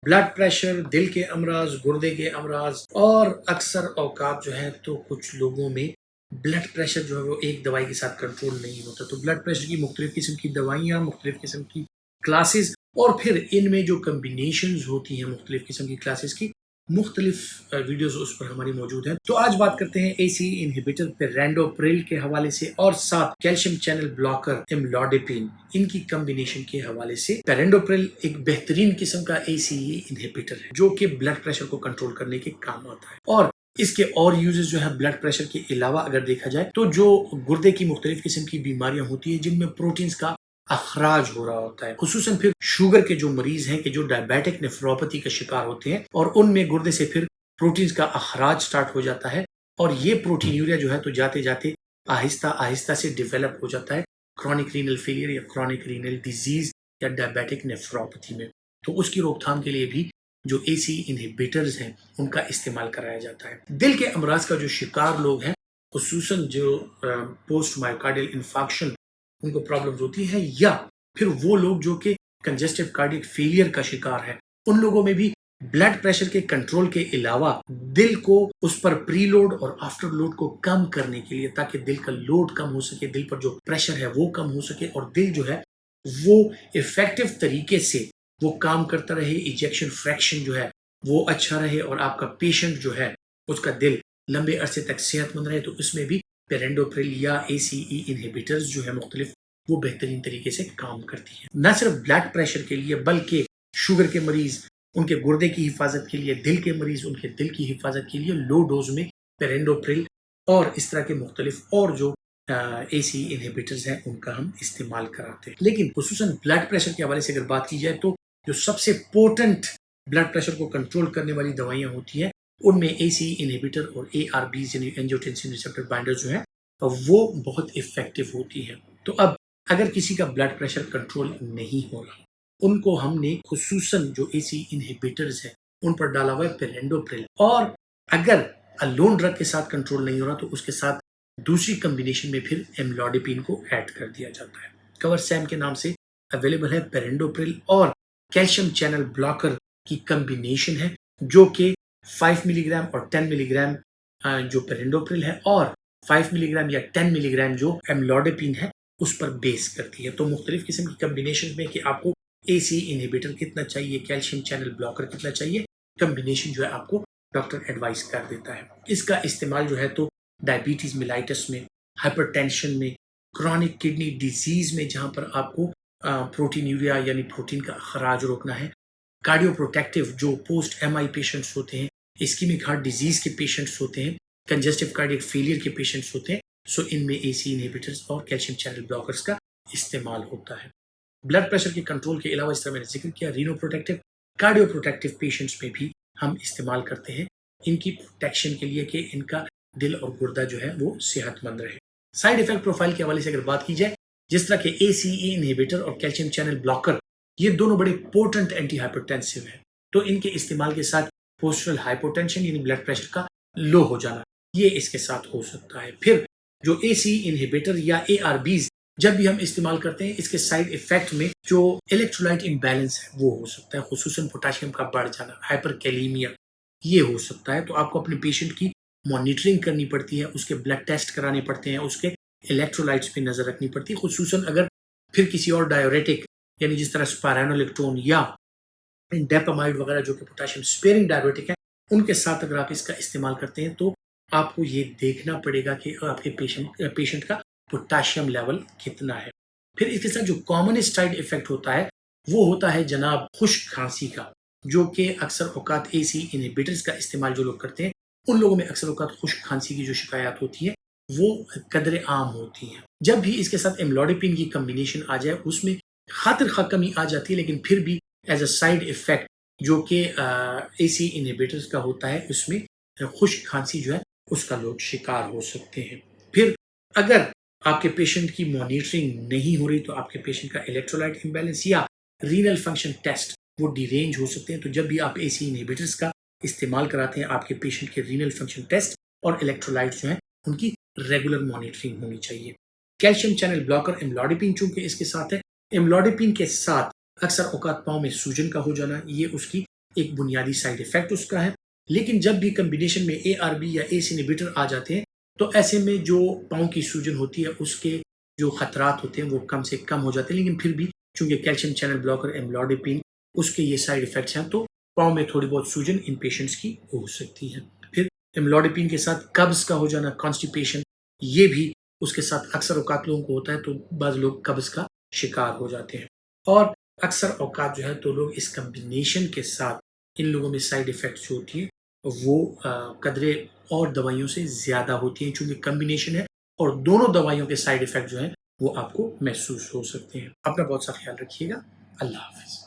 Blood pressure, دل کے امراض، گردے کے امراض، اور اکثر اوقات جو ہے تو کچھ لوگوں میں بلڈ پریشر جو ہے وہ ایک دوائی کے ساتھ کنٹرول نہیں ہوتا. تو بلڈ پریشر کی مختلف قسم کی دوائیاں، مختلف قسم کی کلاسز، اور پھر ان میں جو کمبینیشنز ہوتی ہیں مختلف قسم کی کلاسز کی، مختلف ویڈیوز اس پر ہماری موجود ہیں. تو آج بات کرتے ہیں اے سی انہیبیٹر پیرینڈوپرل کے حوالے سے، اور ساتھ کیلشیم چینل بلاکر املوڈیپین، ان کی کمبینیشن کے حوالے سے. پیرینڈوپرل ایک بہترین قسم کا اے سی انہیبیٹر ہے جو کہ بلڈ پریشر کو کنٹرول کرنے کے کام آتا ہے. اور اس کے اور یوزز جو ہے بلڈ پریشر کے علاوہ اگر دیکھا جائے تو جو گردے کی مختلف قسم کی بیماریاں ہوتی ہیں جن میں پروٹینز کا اخراج ہو رہا ہوتا ہے، خصوصاً پھر شوگر کے جو مریض ہیں کہ جو ڈائبیٹک نیفروپیتھی کا شکار ہوتے ہیں، اور ان میں گردے سے پھر پروٹینز کا اخراج سٹارٹ ہو جاتا ہے، اور یہ پروٹین یوریا جو ہے تو جاتے جاتے آہستہ آہستہ سے ڈیولپ ہو جاتا ہے کرونک رینل فیلئر یا کرونک رینل ڈیزیز یا ڈائبیٹک نیفروپیتھی میں. تو اس کی روک تھام کے لیے بھی جو اے سی انہیبیٹرز ہیں ان کا استعمال کرایا جاتا ہے. دل کے امراض کا جو شکار لوگ ہیں، خصوصاً جو پوسٹ مائیوکارڈیل انفارکشن ان کو پرابلمز ہوتی ہیں، یا پھر وہ لوگ جو کہ کنجسٹیو کارڈیک فیلئر کا شکار ہے، ان لوگوں میں بھی بلڈ پریشر کے کنٹرول کے علاوہ دل کو اس پر پری لوڈ اور آفٹر لوڈ کو کم کرنے کے لیے، تاکہ دل کا لوڈ کم ہو سکے، دل پر جو پریشر ہے وہ کم ہو سکے، اور دل جو ہے وہ افیکٹو طریقے سے وہ کام کرتا رہے، ایجیکشن فریکشن جو ہے وہ اچھا رہے، اور آپ کا پیشنٹ جو ہے اس کا دل لمبے عرصے تک صحت مند رہے. تو اس میں بھی پیرینڈوپرل یا اے سی ای انہیبیٹرز جو ہے مختلف، وہ بہترین طریقے سے کام کرتی ہیں. نہ صرف بلڈ پریشر کے لیے بلکہ شوگر کے مریض ان کے گردے کی حفاظت کے لیے، دل کے مریض ان کے دل کی حفاظت کے لیے لو ڈوز میں پیرینڈوپرل اور اس طرح کے مختلف اور جو اے سی انہیبیٹرز ہیں ان کا ہم استعمال کراتے ہیں. لیکن خصوصاً بلڈ پریشر کے حوالے سے اگر بات کی جائے تو جو سب سے پوٹنٹ بلڈ پریشر کو کنٹرول کرنے والی دوائیاں ہوتی ہیں ان میں اے سی انہیبیٹر اور اے آر بیز یعنی اینجیوٹینسن ریسیپٹر بائنڈر جو ہیں وہ بہت افیکٹو ہوتی ہیں. تو اب اگر کسی کا بلڈ پریشر کنٹرول نہیں ہو رہا، ان کو ہم نے خصوصاً جو اے سی انہیبیٹرز ہیں ان پر ڈالا ہوا ہے پیرینڈوپرل، اور اگر الون ڈرگ کے ساتھ کنٹرول نہیں ہو رہا تو اس کے ساتھ دوسری کمبینیشن میں پھر املوڈیپین کو ایڈ کر دیا جاتا ہے. کور سیم کے نام سے اویلیبل ہے پیرینڈوپرل اور کیلشیم چینل بلاکر کی کمبینیشن ہے، جو کہ 5 ملی گرام اور 10 ملی گرام جو پیرینڈوپرل ہے، اور 5 ملی گرام یا 10 ملی گرام جو املوڈیپین ہے اس پر بیس کرتی ہے. تو مختلف قسم کی کمبینیشن میں کہ آپ کو اے سی انہیبیٹر کتنا چاہیے، کیلشیم چینل بلاکر کتنا چاہیے، کمبینیشن جو ہے آپ کو ڈاکٹر ایڈوائز کر دیتا ہے. اس کا استعمال جو ہے تو ڈائبٹیز میلائٹس میں، ہائپر ٹینشن میں، کرونک کڈنی ڈیزیز میں جہاں پر آپ کو پروٹین یوریا یعنی پروٹین کا اخراج روکنا ہے، کارڈیو پروٹیکٹیو جو پوسٹ ایم آئی پیشنٹس ہوتے ہیں، اسکیمک ہارٹ ڈیزیز کے پیشنٹس ہوتے ہیں، کنجسٹیو کارڈیک فیلئر کے پیشنٹس ہوتے ہیں، سو ان میں اے سی انہیبیٹرز اور کیلشیم چینل بلاکرز کا استعمال ہوتا ہے. بلڈ پریشر کے کنٹرول کے علاوہ اس طرح میں نے ذکر کیا Reno protective, cardio protective patients میں بھی ہم استعمال کرتے ہیں ان کی پروٹیکشن کے لیے کہ ان کا دل اور گردہ جو ہے وہ صحت مند رہے. سائیڈ افیکٹ پروفائل کے حوالے سے اگر بات کی جائے، جس طرح کہ اے سی ای انہیبیٹر اور کیلشیم چینل بلاکر یہ دونوں بڑے پوٹنٹ اینٹی ہائپرٹینسو ہیں، تو ان کے استعمال کے ساتھ پوسٹرل ہائپوٹینشن یعنی بلڈ پریشر کا لو ہو جانا یہ اس کے ساتھ ہو سکتا ہے. پھر جو اے سی انہیبیٹر یا اے آر بیز جب بھی ہم استعمال کرتے ہیں، اس کے سائیڈ ایفیکٹ میں جو الیکٹرولائٹ امبیلنس ہے وہ ہو سکتا ہے، خصوصاً پوٹاشیم کا بڑھ جانا، ہائپر کیلیمیا یہ ہو سکتا ہے. تو آپ کو اپنے پیشنٹ کی مانیٹرنگ کرنی پڑتی ہے، اس کے بلڈ ٹیسٹ کرانے پڑتے ہیں، اس کے الیکٹرولائٹس پہ نظر رکھنی پڑتی ہے، خصوصاً اگر پھر کسی اور ڈائیوریٹک یعنی جس طرح اسپائرانولیکٹون یا ڈیپامائڈ وغیرہ جو کہ پوٹاشیم سپیئرنگ ڈائیوریٹک ہیں ان کے ساتھ اگر آپ اس کا استعمال کرتے ہیں تو آپ کو یہ دیکھنا پڑے گا کہ آپ کے پیشنٹ کا پوٹاشیم لیول کتنا ہے. پھر اس کے ساتھ جو کامنسٹ سائیڈ ایفیکٹ ہوتا ہے وہ ہوتا ہے جناب خشک کھانسی کا، جو کہ اکثر اوقات اے سی انہیبیٹرز کا استعمال جو لوگ کرتے ہیں ان لوگوں میں اکثر اوقات خشک کھانسی کی جو شکایات ہوتی ہیں وہ قدر عام ہوتی ہیں. جب بھی اس کے ساتھ املوڈیپین کی کمبینیشن آ جائے اس میں خاطر خواہ کمی آ جاتی ہے، لیکن پھر بھی ایز اے سائیڈ ایفیکٹ جو کہ اے سی انہیبیٹرز کا ہوتا ہے اس میں خشک کھانسی جو ہے اس کا لوگ شکار ہو سکتے ہیں. پھر اگر آپ کے پیشنٹ کی مانیٹرنگ نہیں ہو رہی تو آپ کے پیشنٹ کا الیکٹرولائٹ امبیلنس یا رینل فنکشن ٹیسٹ وہ ڈی رینج ہو سکتے ہیں. تو جب بھی آپ اے سی انہیبیٹرز کا استعمال کراتے ہیں آپ کے پیشنٹ کے رینل فنکشن ٹیسٹ اور الیکٹرولائٹ جو ہیں ان کی ریگولر مانیٹرنگ ہونی چاہیے. کیلشیم چینل بلاکر املوڈیپین چونکہ اس کے ساتھ ہے، املوڈیپین کے ساتھ اکثر اوقات پاؤں میں سوجن کا ہو جانا یہ اس کی ایک بنیادی سائیڈ ایفیکٹ اس کا ہے. لیکن جب بھی کمبینیشن میں ARB یا ACE انہیبیٹر آ جاتے ہیں تو ایسے میں جو پاؤں کی سوجن ہوتی ہے اس کے جو خطرات ہوتے ہیں وہ کم سے کم ہو جاتے ہیں. لیکن پھر بھی چونکہ کیلشیم چینل بلاکر املوڈیپین اس کے یہ سائیڈ ایفیکٹس ہیں تو پاؤں میں تھوڑی بہت سوجن ان پیشنٹس کی ہو سکتی ہے. پھر املوڈیپین کے ساتھ قبض کا ہو جانا، کانسٹیپیشن، یہ بھی اس کے ساتھ اکثر اوقات لوگوں کو ہوتا ہے تو بعض لوگ قبض کا شکار ہو جاتے ہیں. اور اکثر اوقات جو ہے تو لوگ اس کمبینیشن کے ساتھ ان لوگوں میں سائیڈ ایفیکٹس جو ہوتی ہیں وہ قدرے اور دوائیوں سے زیادہ ہوتی ہیں چونکہ کمبینیشن ہے اور دونوں دوائیوں کے سائیڈ ایفیکٹ جو ہیں وہ آپ کو محسوس ہو سکتے ہیں. اپنا بہت سا خیال رکھیے گا. اللہ حافظ.